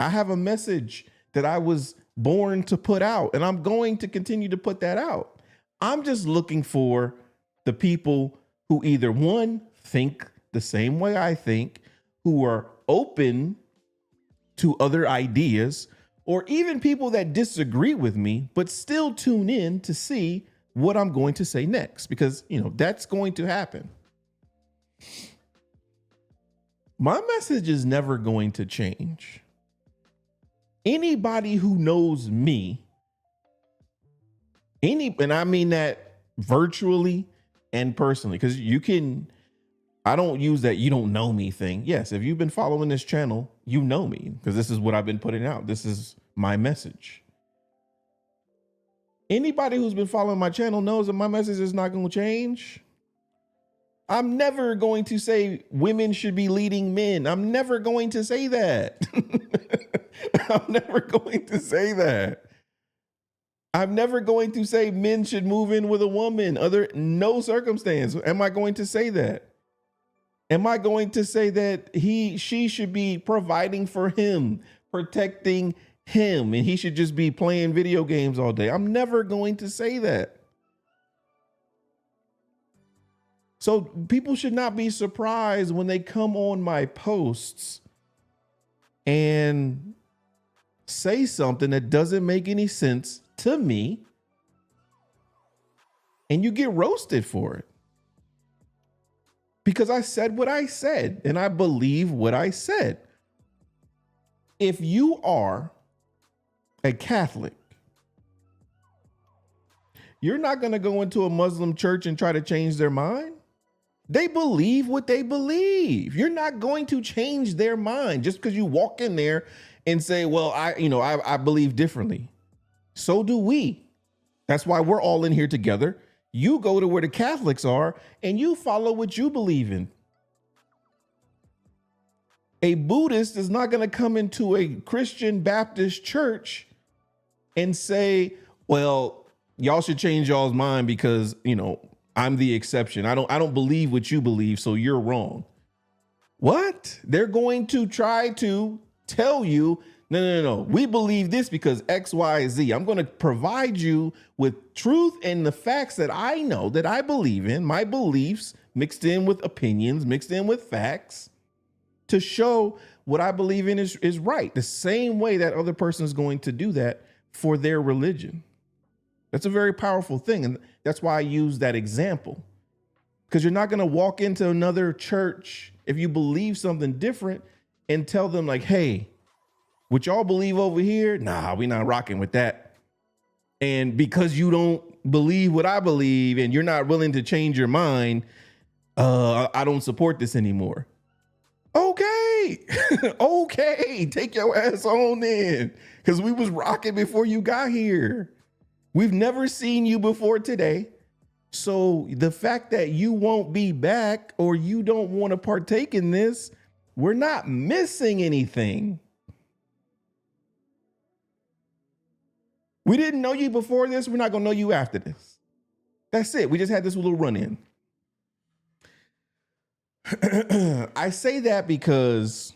I have a message that I was born to put out, and I'm going to continue to put that out. I'm just looking for the people who either one, think the same way I think, who are open to other ideas, or even people that disagree with me, but still tune in to see what I'm going to say next, because, that's going to happen. My message is never going to change. Anybody who knows me, and I mean that virtually and personally, because I don't use that "you don't know me" thing. Yes, if you've been following this channel, you know me, because this is what I've been putting out. This is my message. Anybody who's been following my channel knows that my message is not going to change. I'm never going to say women should be leading men. I'm never going to say that. I'm never going to say that. I'm never going to say men should move in with a woman. No circumstance am I going to say that. Am I going to say that she should be providing for him, protecting him, and he should just be playing video games all day? I'm never going to say that. So people should not be surprised when they come on my posts and say something that doesn't make any sense to me, and you get roasted for it. Because I said what I said, and I believe what I said. If you are a Catholic, you're not going to go into a Muslim church and try to change their mind. They believe what they believe. You're not going to change their mind just because you walk in there and say, well, I believe differently. So do we. That's why we're all in here together. You go to where the Catholics are and you follow what you believe in. A Buddhist is not going to come into a Christian Baptist church and say, well, y'all should change y'all's mind because, I'm the exception. I don't believe what you believe, so you're wrong. What? They're going to try to tell you, no. We believe this because X, Y, Z. I'm going to provide you with truth and the facts that I know, that I believe in, my beliefs mixed in with opinions, mixed in with facts, to show what I believe in is right. The same way that other person is going to do that for their religion. That's a very powerful thing. And that's why I use that example, because you're not going to walk into another church if you believe something different and tell them like, hey, what y'all believe over here? Nah, we're not rocking with that. And because you don't believe what I believe and you're not willing to change your mind, I don't support this anymore. Okay. Okay. Take your ass on in, because we was rocking before you got here. We've never seen you before today. So the fact that you won't be back or you don't want to partake in this, we're not missing anything. We didn't know you before this. We're not going to know you after this. That's it. We just had this little run in. I say that because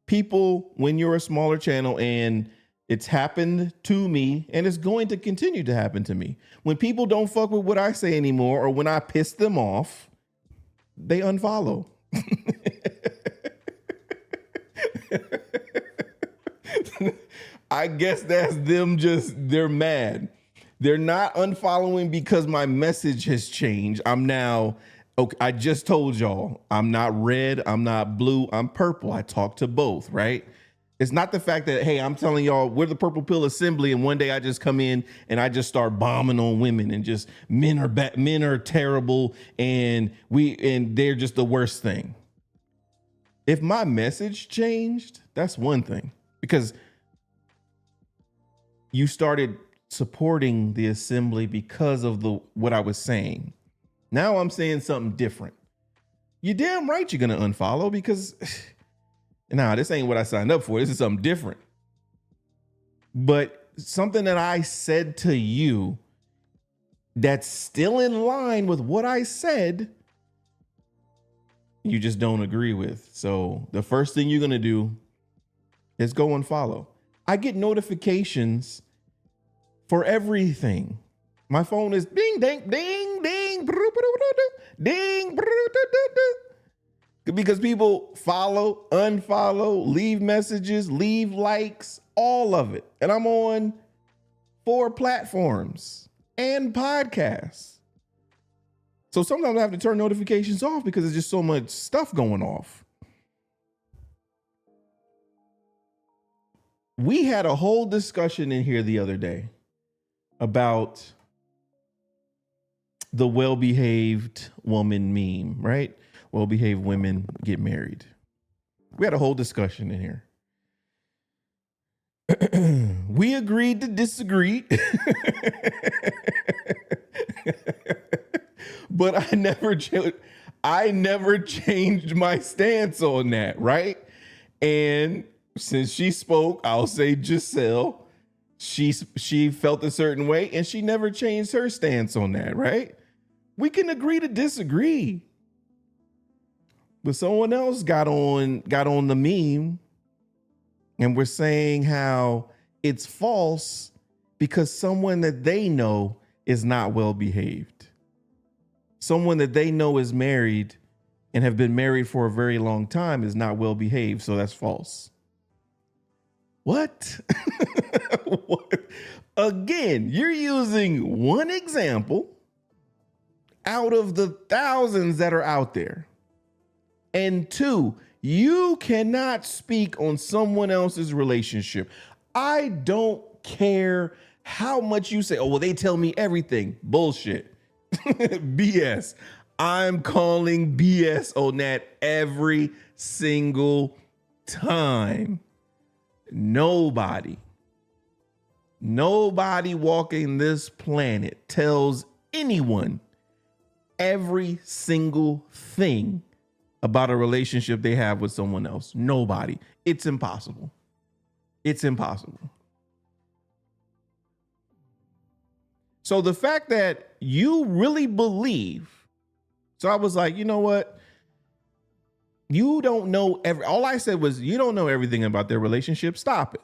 people, when you're a smaller channel, and it's happened to me and it's going to continue to happen to me, when people don't fuck with what I say anymore, or when I piss them off, they unfollow. I guess that's them, they're mad. They're not unfollowing because my message has changed. I'm now, okay, I just told y'all, I'm not red, I'm not blue, I'm purple. I talk to both, right? It's not the fact that, hey, I'm telling y'all we're the Purple Pill Assembly, and one day I just come in and I just start bombing on women and just men are terrible and they're just the worst thing. If my message changed, that's one thing, because you started supporting the assembly because of what I was saying. Now I'm saying something different. You're damn right you're gonna unfollow, because nah, this ain't what I signed up for. This is something different. But something that I said to you that's still in line with what I said, you just don't agree with. So the first thing you're going to do is go and follow. I get notifications for everything. My phone is ding, ding, ding, ding, ding, because people follow, unfollow, leave messages, leave likes, all of it. And I'm on 4 platforms and podcasts. So sometimes I have to turn notifications off because there's just so much stuff going off. We had a whole discussion in here the other day about the well-behaved woman meme, right? Well-behaved women get married. We had a whole discussion in here. We agreed to disagree. But I never changed my stance on that, right? And since she spoke, I'll say Giselle, she felt a certain way and she never changed her stance on that, right? We can agree to disagree. But someone else got on the meme and we're saying how it's false because someone that they know is not well behaved. Someone that they know is married and have been married for a very long time is not well behaved, so that's false. What? What? Again, you're using one example out of the thousands that are out there. And 2, you cannot speak on someone else's relationship. I don't care how much you say, oh, well, they tell me everything. Bullshit. BS. I'm calling BS on that every single time. Nobody walking this planet tells anyone every single thing about a relationship they have with someone else. Nobody. It's impossible. It's impossible. So the fact that you really believe, so I was like, you know what? You don't know all I said was, you don't know everything about their relationship. Stop it.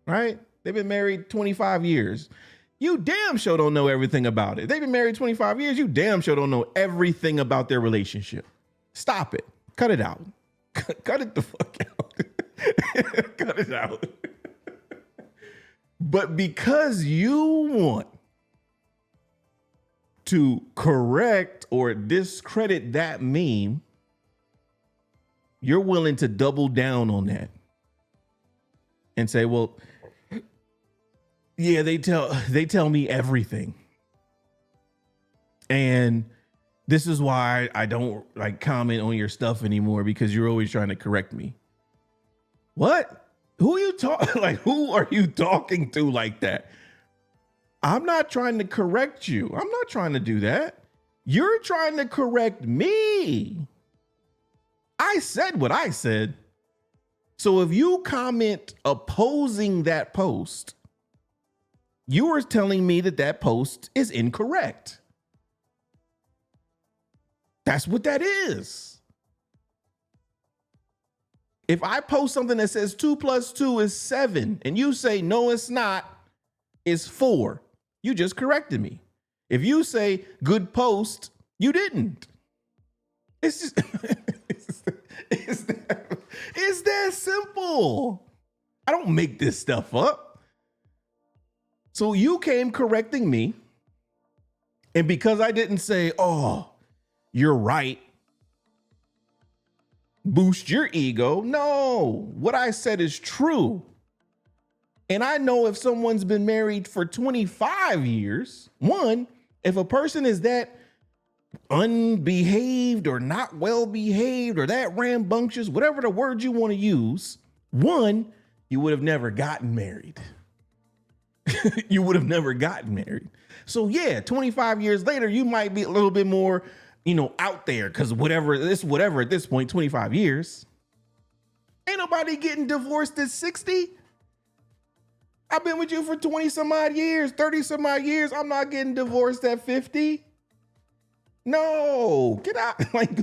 Right? They've been married 25 years. You damn sure don't know everything about it. They've been married 25 years. You damn sure don't know everything about their relationship. Stop it. Cut it out. Cut it the fuck out. Cut it out. But because you want to correct or discredit that meme, you're willing to double down on that and say, well, yeah, they tell me everything. And this is why I don't like comment on your stuff anymore, because you're always trying to correct me. What? Who are you talking to like that? I'm not trying to correct you. I'm not trying to do that. You're trying to correct me. I said what I said. So if you comment opposing that post, you are telling me that post is incorrect. That's what that is. If I post something that says 2 + 2 is 7 and you say, no, it's not, it's 4, you just corrected me. If you say good post, you didn't. It's just, it's that simple. I don't make this stuff up. So you came correcting me. And because I didn't say, oh, you're right, boost your ego. No, what I said is true. And I know if someone's been married for 25 years, one, if a person is that unbehaved or not well behaved or that rambunctious, whatever the word you want to use, one, you would have never gotten married. You would have never gotten married. So yeah, 25 years later, you might be a little bit more, out there, because whatever at this point, 25 years. Ain't nobody getting divorced at 60. I've been with you for 20 some odd years, 30 some odd years. I'm not getting divorced at 50. No, get out. Like,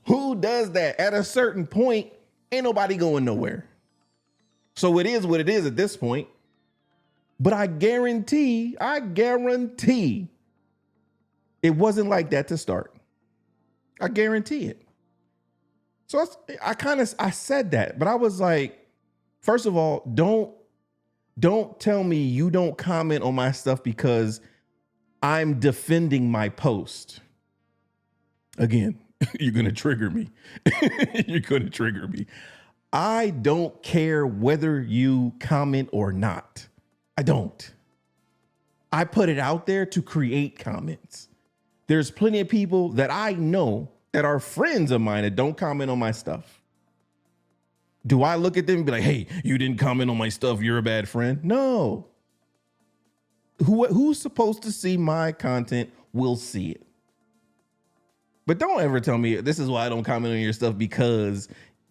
Who does that? At a certain point, ain't nobody going nowhere. So it is what it is at this point. But I guarantee it wasn't like that to start. I guarantee it. So I said that, but I was like, first of all, don't tell me you don't comment on my stuff because I'm defending my post. Again, you're going to trigger me. You're going to trigger me. I don't care whether you comment or not. I don't. I put it out there to create comments. There's plenty of people that I know that are friends of mine that don't comment on my stuff. Do I look at them and be like, hey, you didn't comment on my stuff, you're a bad friend? No. Who's supposed to see my content will see it. But don't ever tell me this is why I don't comment on your stuff because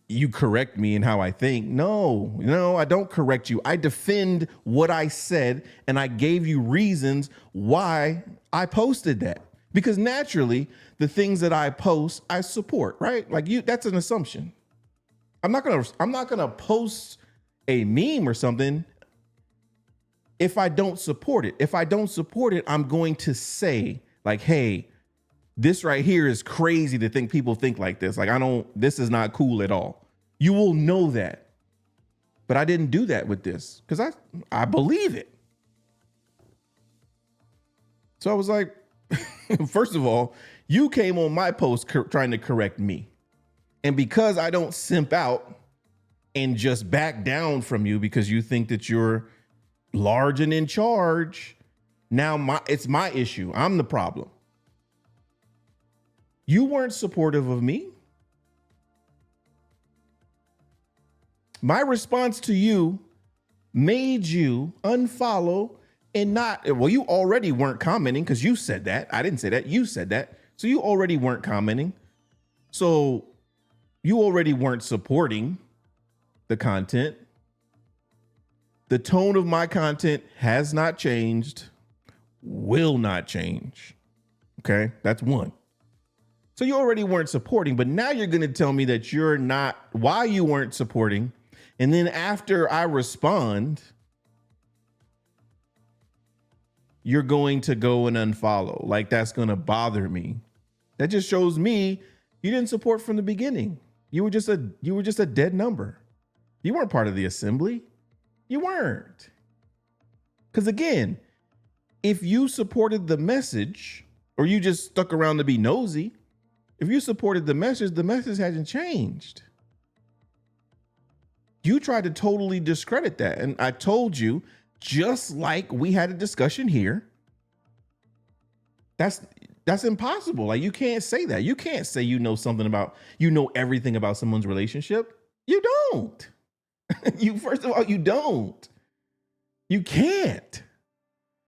you correct me in how I think. No, I don't correct you. I defend what I said and I gave you reasons why I posted that. Because naturally, the things that I post, I support, right? Like that's an assumption. I'm not gonna post a meme or something if I don't support it. If I don't support it, I'm going to say like, hey, this right here is crazy to think people think like this. Like this is not cool at all. You will know that. But I didn't do that with this because I believe it. So I was like, first of all, you came on my post trying to correct me. And because I don't simp out and just back down from you because you think that you're large and in charge, now it's my issue. I'm the problem. You weren't supportive of me. My response to you made you unfollow and you already weren't commenting because you said that. I didn't say that. You said that. So you already weren't commenting. So you already weren't supporting the content. The tone of my content has not changed, will not change. Okay, that's one. So you already weren't supporting, but now you're going to tell me that you're not, why you weren't supporting. And then after I respond, you're going to go and unfollow. Like that's going to bother me. That just shows me you didn't support from the beginning. You were just a dead number. You weren't part of the assembly. You weren't. Because again, if you supported the message or you just stuck around to be nosy, if you supported the message hasn't changed. You tried to totally discredit that. And I told you, just like we had a discussion here, that's impossible. Like you can't say that. You can't say you know everything about someone's relationship. You don't. First of all, you don't. You can't.